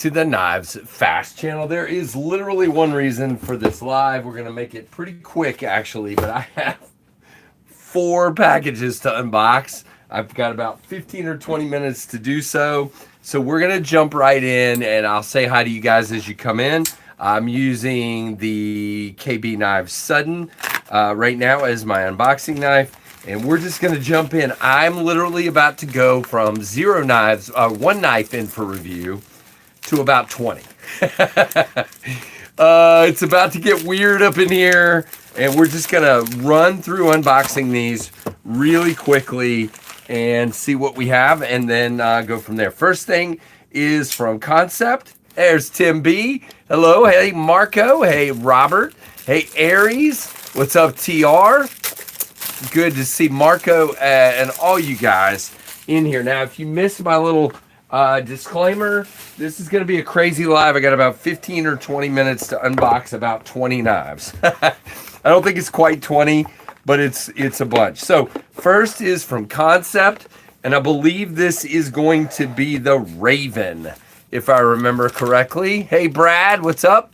to the Knives Fast channel. There is literally one reason for this live. We're going to make it pretty quick, actually, but I have 4 packages to unbox. I've got about 15 or 20 minutes to do so. So we're going to jump right in, and I'll say hi to you guys as you come in. I'm using the KB Knives Sudden right now as my unboxing knife. And we're just going to jump in. I'm literally about to go from 0 knives, 1 knife in for review, to about 20. It's about to get weird up in here, and we're just going to run through unboxing these really quickly and see what we have, and then go from there. First thing is from Concept. There's Tim B. Hello. Hey, Marco. Hey, Robert. Hey, Aries. What's up, TR? Good to see Marco and all you guys in here. Now, if you missed my little disclaimer, this is going to be a crazy live. I got about 15 or 20 minutes to unbox about 20 knives. I don't think it's quite 20, but it's a bunch. So first is from Concept, and I believe this is going to be the Raven, if I remember correctly. Hey, Brad, what's up?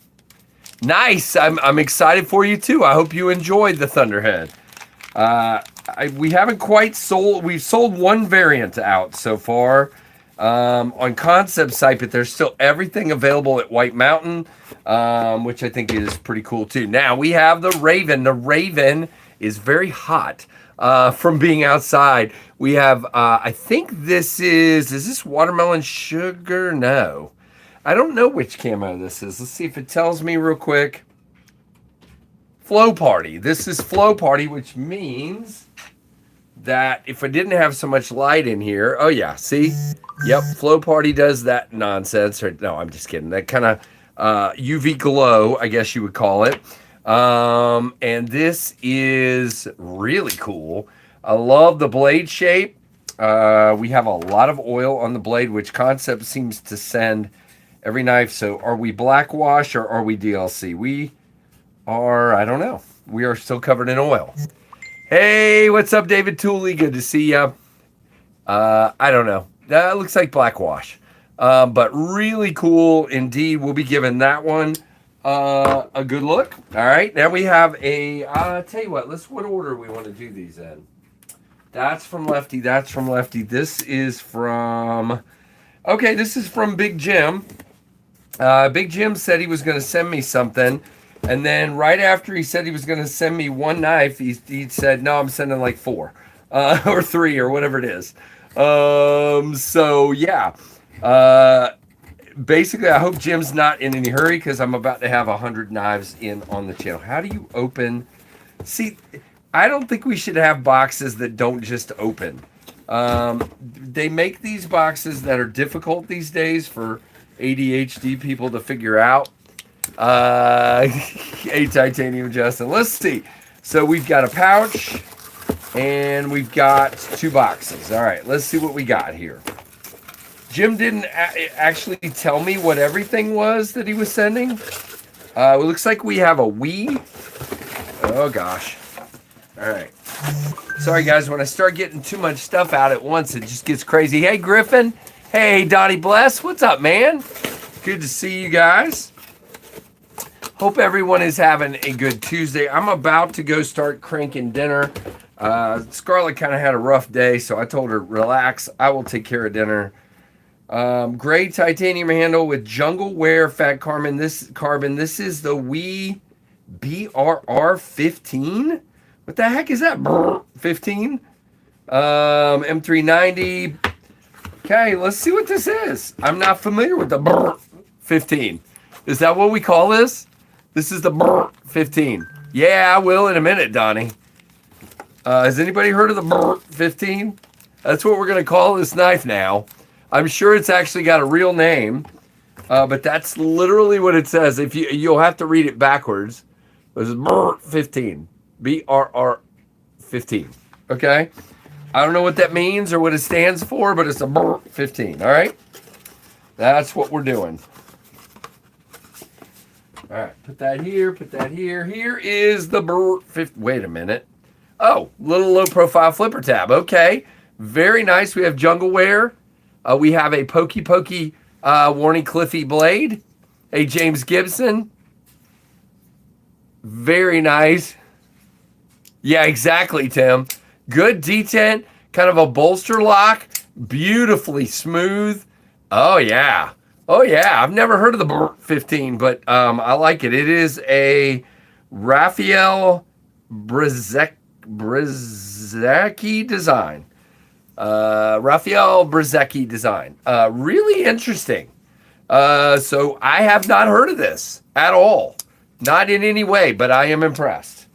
Nice. I'm excited for you too. I hope you enjoyed the Thunderhead. We haven't quite sold. We've sold 1 variant out so far on Concept site, but there's still everything available at White Mountain, which I think is pretty cool too. Now we have the Raven. The Raven is very hot from being outside. We have, I think is this watermelon sugar? No, I don't know which camo this is. Let's see if it tells me real quick. Flow Party. This is Flow Party, which means that if I didn't have so much light in here, oh yeah, see? Yep, Flow Party does that nonsense. Or no, I'm just kidding. That kind of UV glow, I guess you would call it. And this is really cool. I love the blade shape. We have a lot of oil on the blade, which Concept seems to send every knife. So are we black wash or are we DLC? We are, I don't know. We are still covered in oil. Hey, what's up, David Tooley? Good to see you. I don't know. That looks like black wash. But really cool indeed. We'll be giving that one a good look. All right. Now we have I'll tell you what. What order we want to do these in. That's from Lefty. That's from Lefty. This is from... Okay, this is from Big Jim. Big Jim said he was going to send me something. And then right after he said he was going to send me 1 knife, he said, no, I'm sending like 4 or 3 or whatever it is. So, yeah. Basically, I hope Jim's not in any hurry because I'm about to have 100 knives in on the channel. How do you open? See, I don't think we should have boxes that don't just open. They make these boxes that are difficult these days for ADHD people to figure out. A titanium Justin. Let's see. So we've got a pouch and we've got 2 boxes. All right, let's see what we got here. Jim didn't actually tell me what everything was that he was sending. It looks like we have a Wii. Oh gosh. All right. Sorry guys, when I start getting too much stuff out at once, it just gets crazy. Hey Griffin. Hey Donnie Bless. What's up, man? Good to see you guys. Hope everyone is having a good Tuesday. I'm about to go start cranking dinner. Scarlett kind of had a rough day, so I told her, relax. I will take care of dinner. Gray titanium handle with jungle wear fat carbon. This is the Wii BRR15. What the heck is that? 15. M390. Okay, let's see what this is. I'm not familiar with the 15. Is that what we call this? This is the 15. Yeah, I will in a minute, Donnie. Has anybody heard of the 15? That's what we're going to call this knife now. I'm sure it's actually got a real name, but that's literally what it says. If you'll have to read it backwards. This is 15. BRR 15. Okay? I don't know what that means or what it stands for, but it's a 15. All right? That's what we're doing. All right, put that here, put that here. Here is the wait a minute. Oh, little low profile flipper tab. Okay, very nice. We have jungle wear. We have a pokey Warning Cliffy Blade. Hey, James Gibson. Very nice. Yeah, exactly, Tim. Good detent, kind of a bolster lock, beautifully smooth. Oh, yeah. Oh, yeah. I've never heard of the BRR15, but I like it. It is a Raphael Brzezicki design. Raphael Brzezicki design. Really interesting. So I have not heard of this at all. Not in any way, but I am impressed.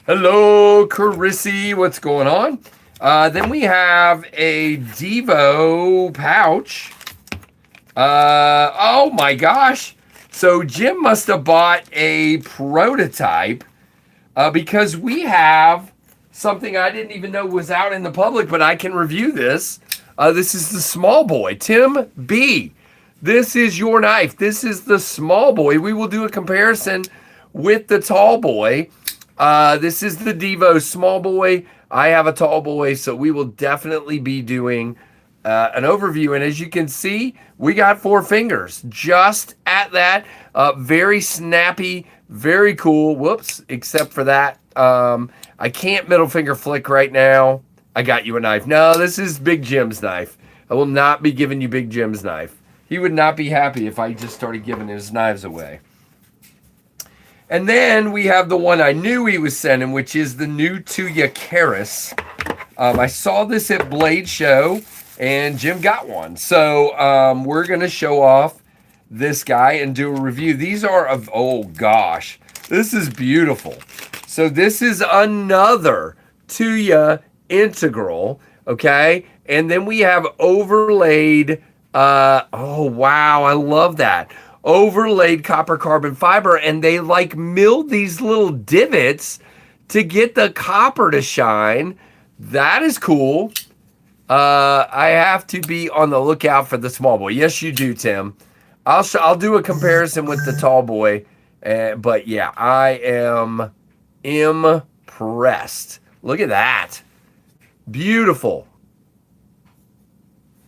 Hello, Carissy. What's going on? Then we have a DVO pouch. Oh my gosh. So Jim must have bought a prototype because we have something I didn't even know was out in the public, but I can review this. This is the Small Boy. Tim B. This is your knife. This is the Small Boy. We will do a comparison with the Tall Boy. This is the DVO Small Boy. I have a Tall Boy, so we will definitely be doing an overview. And as you can see, we got 4 fingers just at that. Very snappy, very cool. Whoops, except for that. I can't middle finger flick right now. I got you a knife. No, this is Big Jim's knife. I will not be giving you Big Jim's knife. He would not be happy if I just started giving his knives away. And then we have the one I knew he was sending, which is the new Tuya Caris. I saw this at Blade Show, and Jim got one. So we're going to show off this guy and do a review. These are of, oh gosh, this is beautiful. So this is another Tuya Integral, okay? And then we have overlaid, oh wow, I love that. Overlaid copper carbon fiber, and they like milled these little divots to get the copper to shine. That is cool. I have to be on the lookout for the Small Boy. Yes, you do, Tim. I'll do a comparison with the Tall Boy, but yeah, I am impressed. Look at that. Beautiful.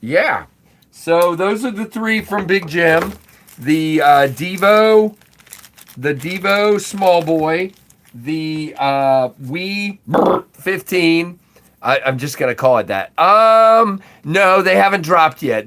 Yeah. So those are the 3 from Big Jim. The DVO Small Boy, the BRR15. I'm just gonna call it that. No, they haven't dropped yet.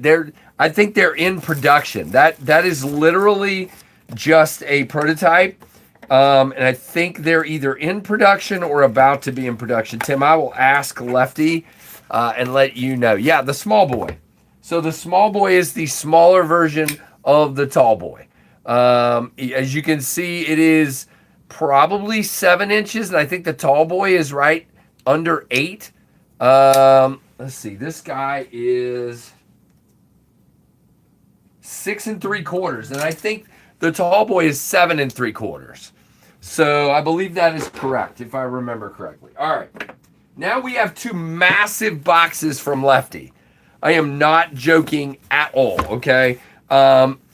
I think they're in production. That is literally just a prototype. And I think they're either in production or about to be in production. Tim, I will ask Lefty and let you know. Yeah, the Small Boy. So the Small Boy is the smaller version of the Tall Boy. As you can see, it is probably 7 inches, and I think the Tall Boy is right under 8. Let's see, this guy is 6 3/4, and I think the Tall Boy is 7 3/4. So I believe that is correct, if I remember correctly. All right, now we have 2 massive boxes from Lefty. I am not joking at all, okay?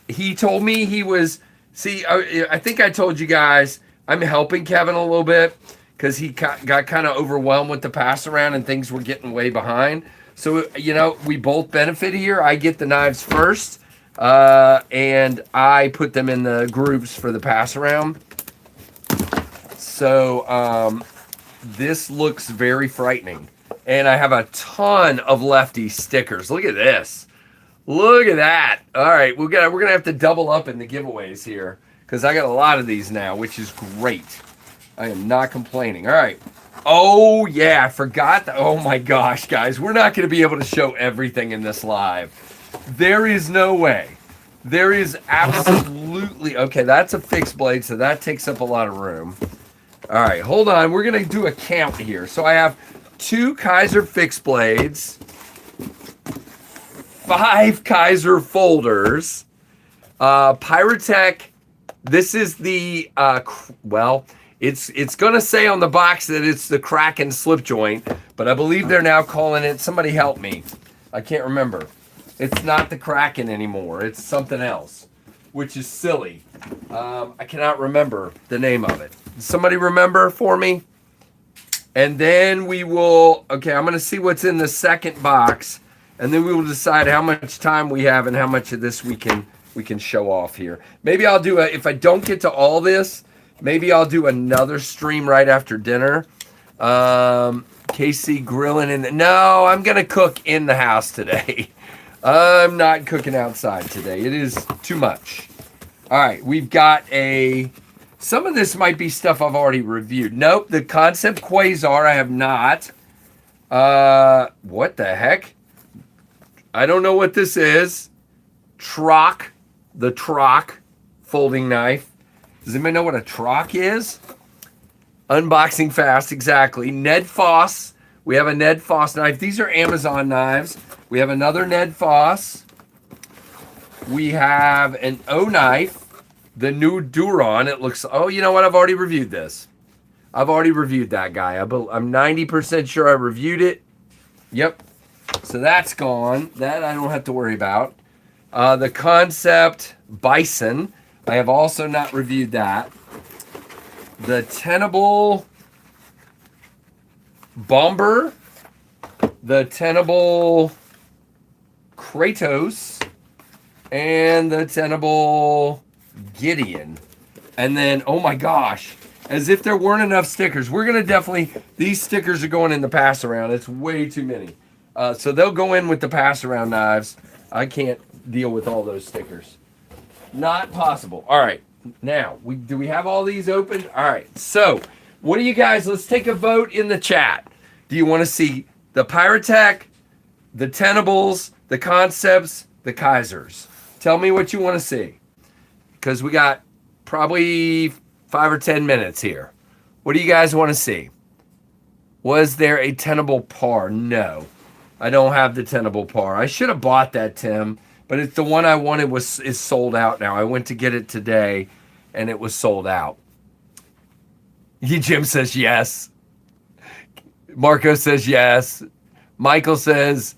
He told me he was, I think I told you guys, I'm helping Kevin a little bit because he got kind of overwhelmed with the pass around and things were getting way behind. So, you know, we both benefit here. I get the knives first, and I put them in the groups for the pass around. So, this looks very frightening. And I have a ton of Lefty stickers. Look at this. Look at that. All right, we're gonna have to double up in the giveaways here because I got a lot of these now, which is great. I am not complaining. All right. Oh yeah, I forgot that. Oh my gosh, guys, we're not gonna be able to show everything in this live. There is no way. There is absolutely, okay, that's a fixed blade, so that takes up a lot of room. All right, hold on. We're gonna do a count here. So I have 2 Kaiser fixed blades, 5 Kaiser folders, Pyrotech. This is the well, it's gonna say on the box that it's the Kraken slip joint, but I believe they're now calling it, somebody help me, I can't remember. It's not the Kraken anymore, it's something else, which is silly. I cannot remember the name of it. Does somebody remember for me? And then we will, okay, I'm gonna see what's in the second box. and then we will decide how much time we have and how much of this we can show off here. Maybe I'll do if I don't get to all this, maybe I'll do another stream right after dinner. KC grilling no, I'm gonna cook in the house today. I'm not cooking outside today. It is too much. All right, we've got some of this might be stuff I've already reviewed. Nope, the concept Quazar I have not. What the heck? I don't know what this is. The Trock folding knife. Does anybody know what a Trock is? Unboxing fast, exactly. KnivesFAST. We have a KnivesFAST knife. These are Amazon knives. We have another KnivesFAST. We have an O knife. The new Duron. It looks, oh, you know what? I've already reviewed this. I've already reviewed that guy. I'm 90% sure I reviewed it. Yep. So that's gone. That I don't have to worry about. The concept Bison. I have also not reviewed that. The Tenable Bomber. The Tenable Kratos. And the Tenable Gideon. And then, oh my gosh, as if there weren't enough stickers. We're going to definitely, these stickers are going in the pass around. It's way too many. So they'll go in with the pass around knives. I can't deal with all those stickers. Not possible. All right. Now, do we have all these open? All right. So, what do you guys, let's take a vote in the chat. Do you want to see the Pyrotech, the Tenables, the Concepts, the Kaisers? Tell me what you want to see. Because we got probably 5 or 10 minutes here. What do you guys want to see? Was there a Tenable par? No. I don't have the Tenable par. I should have bought that, Tim. But it's the one I wanted is sold out now. I went to get it today, and it was sold out. Jim says yes. Marco says yes. Michael says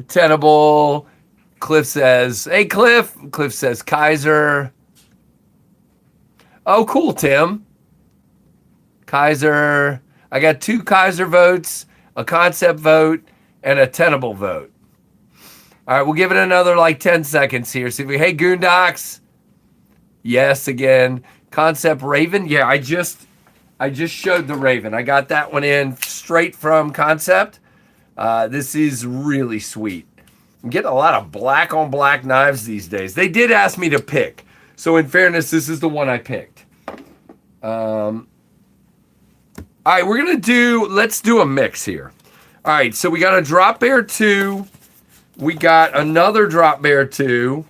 Tenable. Cliff says, hey, Cliff. Cliff says Kaiser. Oh, cool, Tim. Kaiser. I got 2 Kaiser votes, a concept vote, and a Tenable vote. All right, we'll give it another like 10 seconds here. See if we, hey, Goondocks. Yes, again. Concept Raven. Yeah, I just showed the Raven. I got that one in straight from Concept. This is really sweet. I'm getting a lot of black on black knives these days. They did ask me to pick. So in fairness, this is the one I picked. All right, let's do a mix here. All right, so we got a Drop Bear 2. We got another Drop Bear 2.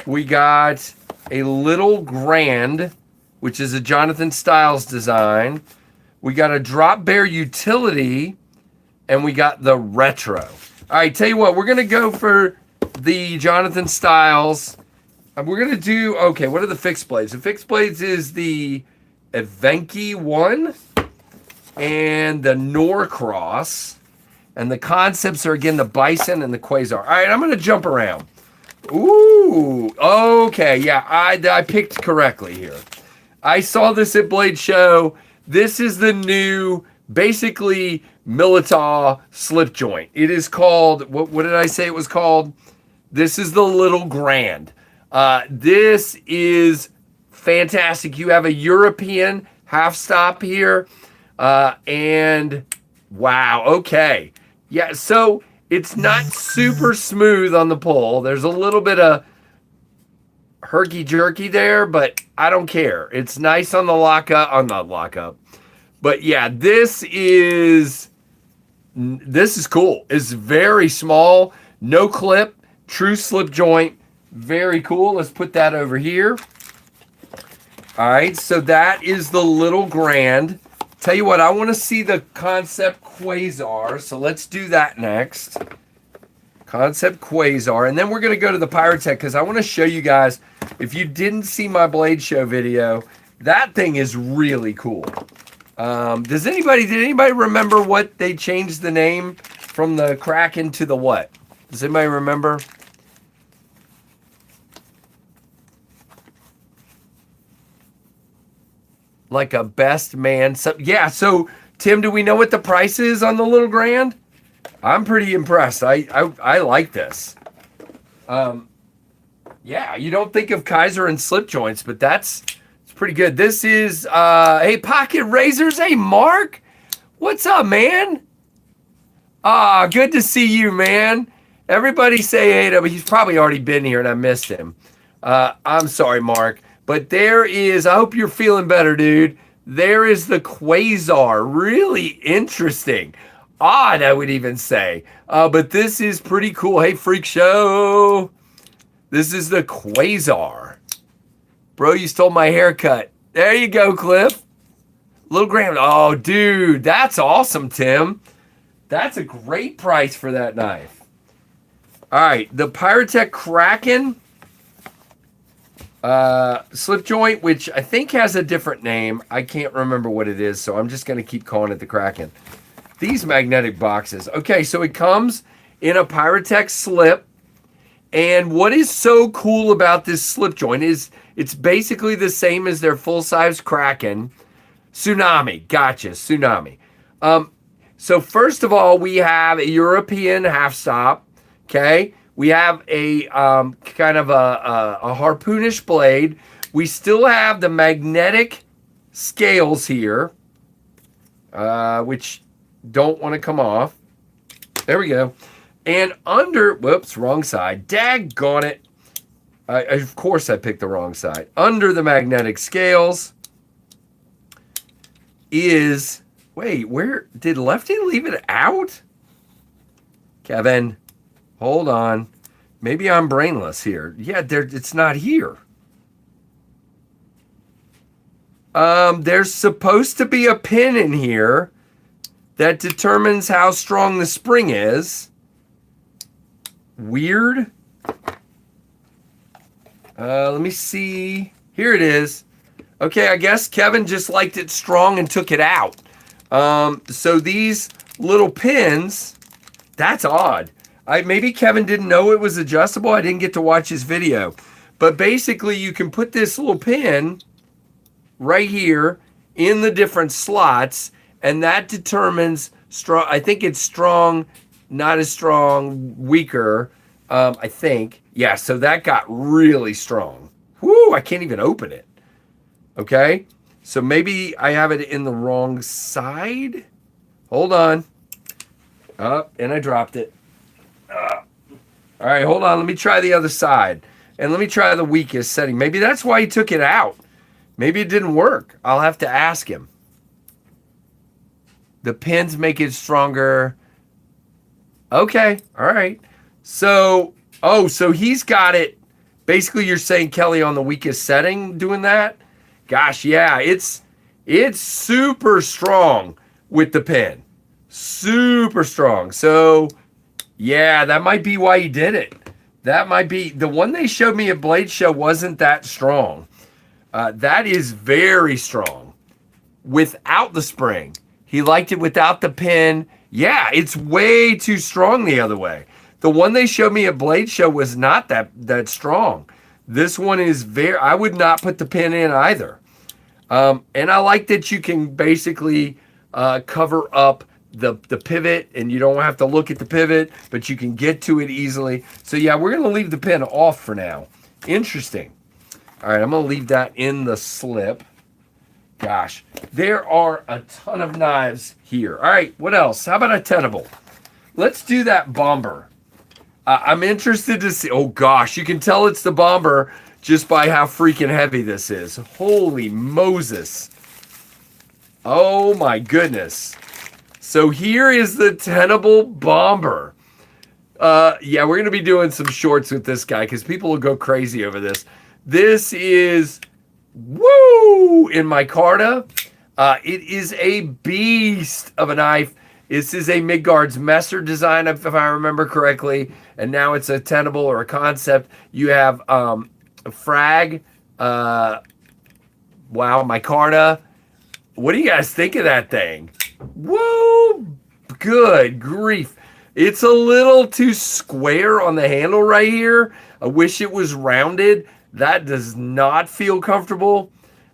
We got a Little Grand, which is a Jonathan Styles design. We got a Drop Bear Utility, and we got the Retro. All right, tell you what, we're going to go for the Jonathan Styles. We're going to do, okay, what are the fixed blades? The fixed blades is the Aventi 1 and the Norcross. And the concepts are, again, the Bison and the Quazar. All right, I'm going to jump around. Ooh, okay, yeah, I picked correctly here. I saw this at Blade Show. This is the new, basically, Militaw slip joint. It is called, what did I say it was called? This is the Little Grand. This is fantastic. You have a European half stop here. And wow, okay. Yeah, so it's not super smooth on the pull. There's a little bit of herky-jerky there, but I don't care. It's nice on the lockup, But yeah, this is cool. It's very small, no clip, true slip joint. Very cool. Let's put that over here. All right, so that is the Little Grand. Tell you what, I want to see the Concept Quazar, so let's do that next. Concept Quazar, and then we're going to go to the Pyrotech because I want to show you guys, if you didn't see my Blade Show video, that thing is really cool. Did anybody remember what they changed the name from the Kraken to the what? Does anybody remember? Like a best man. Yeah, so Tim, do we know what the price is on the Little Grand? I'm pretty impressed. I like this. Yeah, you don't think of Kaiser and slip joints, but it's pretty good. This is hey, Pocket Razors. Hey, Mark, what's up, man? Good to see you, man. Everybody say hey to him. He's probably already been here and I missed him. I'm sorry, Mark, but there is. I hope you're feeling better, dude. There is the Quazar. Really interesting. Odd, I would even say. But this is pretty cool. Hey, Freak Show. This is the Quazar. Bro, you stole my haircut. There you go, Cliff. Little Graham. Oh, dude, that's awesome, Tim. That's a great price for that knife. All right, the Pyrotech Kraken slip joint, which I think has a different name. I can't remember what it is, so I'm just going to keep calling it the Kraken. These magnetic boxes. Okay, so it comes in a Pyrotech slip. And what is so cool about this slip joint is it's basically the same as their full-size Kraken. Tsunami. Gotcha. Tsunami. So first of all, we have a European half stop. Okay. We have a kind of a harpoonish blade. We still have the magnetic scales here, which don't want to come off. There we go. And under, whoops, wrong side. Daggone it. Of course I picked the wrong side. Under the magnetic scales is, wait, where, did Lefty leave it out? Kevin, hold on. Maybe I'm brainless here. Yeah, it's not here. There's supposed to be a pin in here that determines how strong the spring is. Weird. Let me see. Here it is. Okay, I guess Kevin just liked it strong and took it out. So these little pins, that's odd. Maybe Kevin didn't know it was adjustable. I didn't get to watch his video. But basically, you can put this little pin right here in the different slots, and that determines strong. I think it's strong, not as strong, weaker, I think. Yeah, so that got really strong. Whoo, I can't even open it. Okay, so maybe I have it in the wrong side. Hold on. And I dropped it. All right, hold on. Let me try the other side. And let me try the weakest setting. Maybe that's why he took it out. Maybe it didn't work. I'll have to ask him. The pins make it stronger. Okay, all right. So, so he's got it. Basically, you're saying, Kelly, on the weakest setting doing that? Gosh, yeah, it's super strong with the pin. Super strong. So, yeah, that might be why he did it. That might be. The one they showed me at Blade Show wasn't that strong. That is very strong without the spring. He liked it without the pin. Yeah, it's way too strong the other way. The one they showed me at Blade Show was not that strong. This one is I would not put the pin in either. And I like that you can basically cover up the pivot, and you don't have to look at the pivot, but you can get to it easily. So yeah, we're going to leave the pin off for now. Interesting. All right, I'm going to leave that in the slip. Gosh, there are a ton of knives here. All right, what else? How about a Tenable? Let's do that Bomber. I'm interested to see. Oh gosh, you can tell it's the Bomber just by how freaking heavy this is. Holy Moses. Oh my goodness. So here is the Tenable Bomber. Yeah, we're going to be doing some shorts with this guy because people will go crazy over this. This is, woo, in micarta. It is a beast of a knife. This is a Midgard's Messer design, if I remember correctly. And now it's a Tenable or a concept. You have a frag. Wow, micarta. What do you guys think of that thing? Whoa, good grief. It's a little too square on the handle right here. I wish it was rounded. That does not feel comfortable.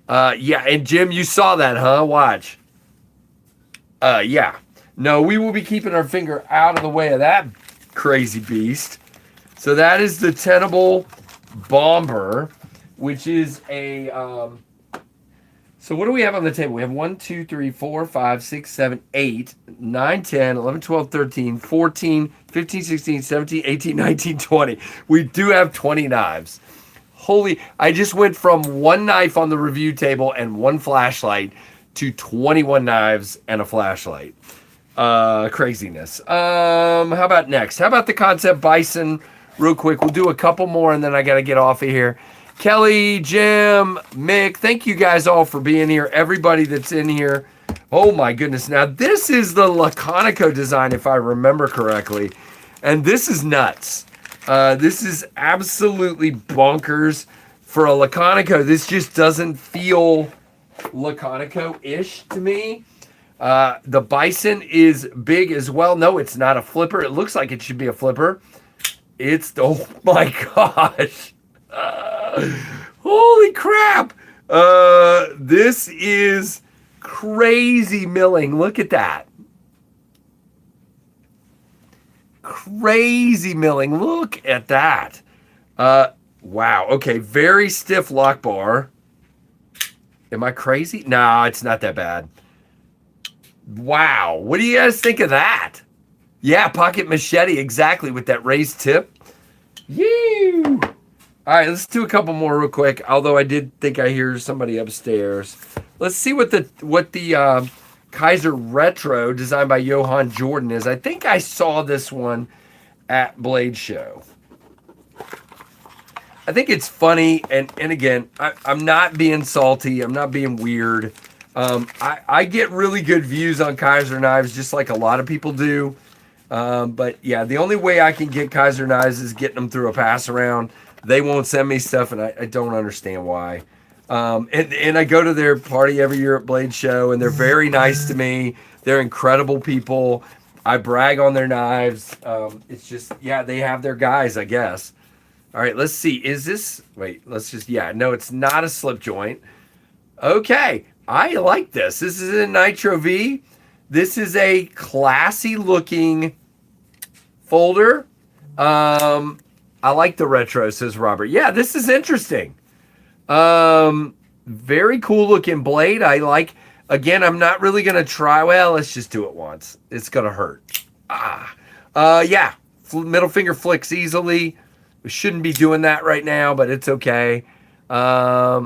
Yeah, and Jim, you saw that, huh? Watch. Yeah. No, we will be keeping our finger out of the way of that crazy beast. So that is the Tenable Bomber, which is a... so what do we have on the table? We have 1, 2, 3, 4, 5, 6, 7, 8, 9, 10, 11, 12, 13, 14, 15, 16, 17, 18, 19, 20. We do have 20 knives. Holy, I just went from 1 knife on the review table and 1 flashlight to 21 knives and a flashlight. Craziness. How about next? How about the Concept Bison real quick? We'll do a couple more and then I got to get off of here. Kelly, Jim, Mick, thank you guys all for being here. Everybody that's in here. Oh my goodness. Now this is the Laconico design if I remember correctly. And this is nuts. This is absolutely bonkers for a Laconico. This just doesn't feel Laconico-ish to me. The Bison is big as well. No, it's not a flipper. It looks like it should be a flipper. It's, oh my gosh. Holy crap. This is crazy milling. Look at that. Crazy milling. Look at that. Wow. Okay. Very stiff lock bar. Am I crazy? No, it's not that bad. Wow. What do you guys think of that? Yeah, pocket machete. Exactly. With that raised tip. Yee! All right, let's do a couple more real quick. Although I did think I hear somebody upstairs. Let's see what the Kaiser Retro designed by Johan Jordan is. I think I saw this one at Blade Show. I think it's funny, and again, I'm not being salty. I'm not being weird. I get really good views on Kaiser knives, just like a lot of people do. But yeah, the only way I can get Kaiser knives is getting them through a pass around. They won't send me stuff, and I don't understand why. And I go to their party every year at Blade Show, and they're very nice to me. They're incredible people. I brag on their knives. It's just, yeah, they have their guys, I guess. All right, let's see. Is this, wait, let's just, yeah, no, it's not a slip joint. Okay, I like this. This is a Nitro V. This is a classy looking folder. I like the retro, says Robert. Yeah, this is interesting. Very cool looking blade. I like, again, I'm not really going to try. Well, let's just do it once. It's going to hurt. Yeah, middle finger flicks easily. We shouldn't be doing that right now, but it's okay. Yeah,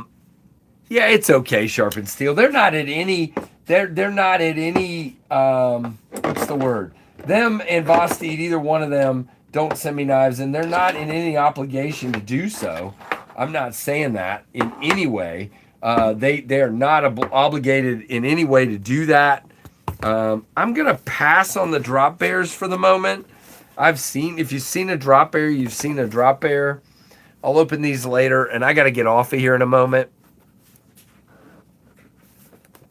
it's okay, Sharpened Steel. They're not at any, they're not at any, what's the word? Them and Vosteed, either one of them, don't send me knives, and they're not in any obligation to do so. I'm not saying that in any way. They are not obligated in any way to do that. I'm going to pass on the drop bears for the moment. If you've seen a drop bear, you've seen a drop bear. I'll open these later, and I got to get off of here in a moment.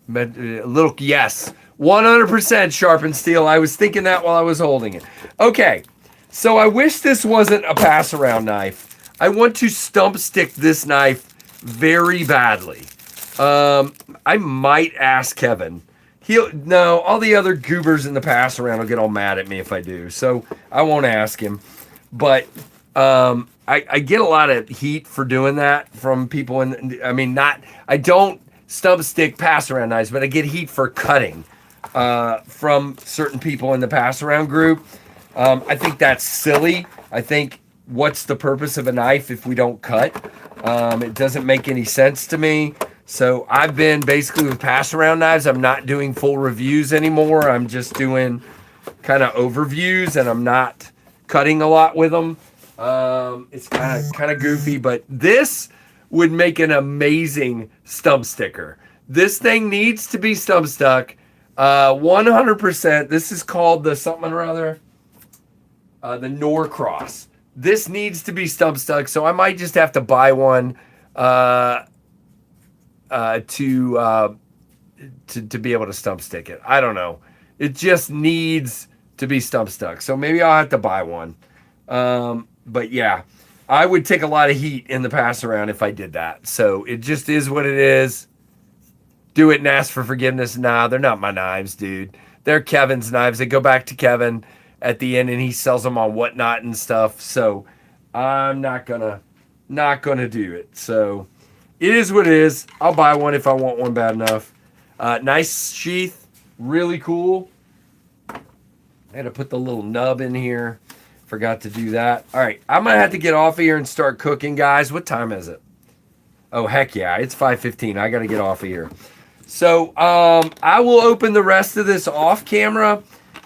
But a little, yes, 100% Sharpened Steel. I was thinking that while I was holding it. Okay. So I wish this wasn't a pass-around knife. I want to stump stick this knife very badly. I might ask Kevin. No, all the other goobers in the pass-around will get all mad at me if I do. So I won't ask him. But I get a lot of heat for doing that from people. I don't stump stick pass-around knives, but I get heat for cutting from certain people in the pass-around group. I think that's silly. I think, what's the purpose of a knife if we don't cut? It doesn't make any sense to me. So I've been basically with pass-around knives. I'm not doing full reviews anymore. I'm just doing kind of overviews, and I'm not cutting a lot with them. It's kind of goofy, but this would make an amazing stump sticker. This thing needs to be stump stuck 100%. This is called the something or other. The Norcross. This needs to be stump stuck, so I might just have to buy one to be able to stump stick it. I don't know. It just needs to be stump stuck, so maybe I'll have to buy one. But yeah, I would take a lot of heat in the pass around if I did that. So it just is what it is. Do it and ask for forgiveness. Nah, they're not my knives, dude. they're Kevin's knives. They go back to Kevin at the end, and he sells them on Whatnot and stuff. So I'm not gonna do it. So it is what it is. I'll buy one if I want one bad enough. Nice sheath, really cool. I had to put the little nub in here. Forgot to do that. All right, I'm gonna have to get off of here and start cooking, guys. What time is it? Oh, heck yeah, it's 5:15. I gotta get off of here. So I will open the rest of this off camera,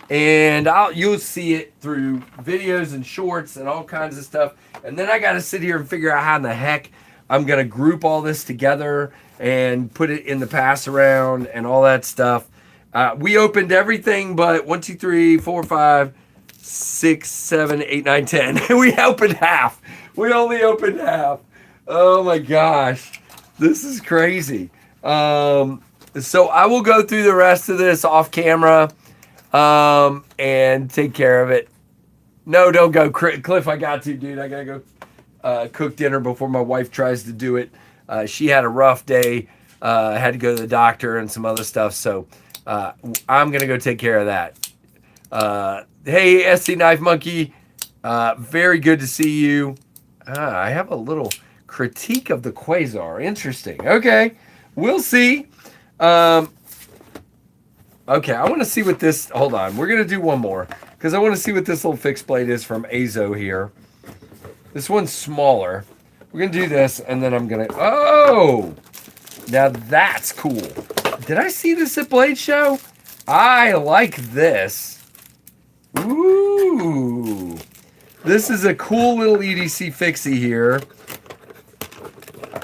and you'll see it through videos and shorts and all kinds of stuff. And then I gotta sit here and figure out how in the heck I'm gonna group all this together and put it in the pass around and all that stuff. We opened everything but 1, 2, 3, 4, 5, 6, 7, 8, 9, 10. We opened half. We only opened half. Oh my gosh, this is crazy. So I will go through the rest of this off camera and take care of it. No, don't go, Cliff. I got to, dude. I gotta go cook dinner before my wife tries to do it. She had a rough day. Had to go to the doctor and some other stuff. So I'm gonna go take care of that. Hey, SC Knife Monkey. Very good to see you. I have a little critique of the Quazar. Interesting. Okay, we'll see. Okay, I want to see what this. Hold on, we're gonna do one more because I want to see what this little fixed blade is from Azo here. This one's smaller. We're gonna do this, and then I'm gonna. Oh, now that's cool. Did I see this at Blade Show? I like this. Ooh, this is a cool little EDC fixie here.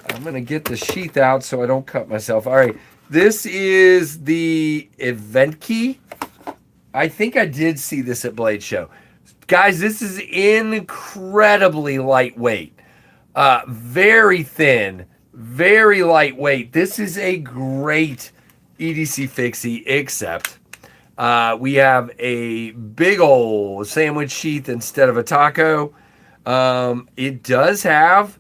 I'm gonna get the sheath out so I don't cut myself. All right, this is the event key. I think I did see this at Blade Show. Guys, this is incredibly lightweight. Very thin, very lightweight. This is a great EDC fixie, except we have a big old sandwich sheath instead of a taco. It does have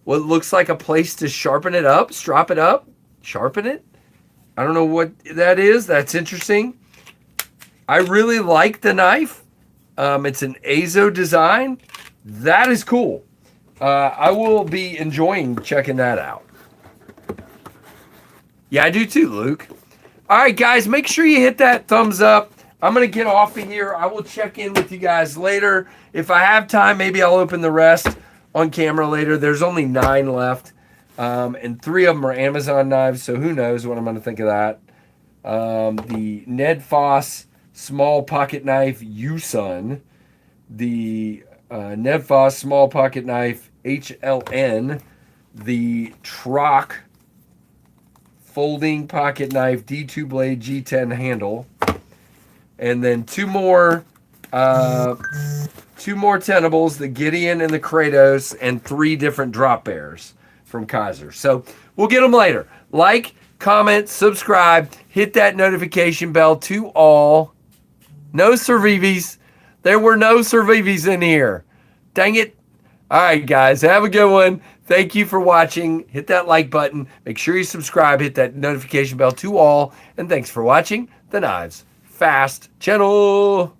what looks like a place to sharpen it up, strop it up, sharpen it. I don't know what that is. That's interesting. I really like the knife. It's an Azo design. That is cool. I will be enjoying checking that out. Yeah, I do too, Luke. All right, guys, make sure you hit that thumbs up. I'm going to get off of here. I will check in with you guys later. If I have time, maybe I'll open the rest on camera later. There's only 9 left, and 3 of them are Amazon knives, so who knows what I'm going to think of that. The KnivesFAST Small Pocket Knife Usun, the KnivesFAST Small Pocket Knife HLN, the Troc Folding Pocket Knife D2 Blade G10 handle, and then 2 more Tenables, the Gideon and the Kratos, and 3 different drop bears from Kaiser. So we'll get them later. Like, comment, subscribe, hit that notification bell to all. No Survivis. There were no Survivis in here. Dang it. All right, guys, have a good one. Thank you for watching. Hit that like button. Make sure you subscribe. Hit that notification bell to all. And thanks for watching the KnivesFAST channel.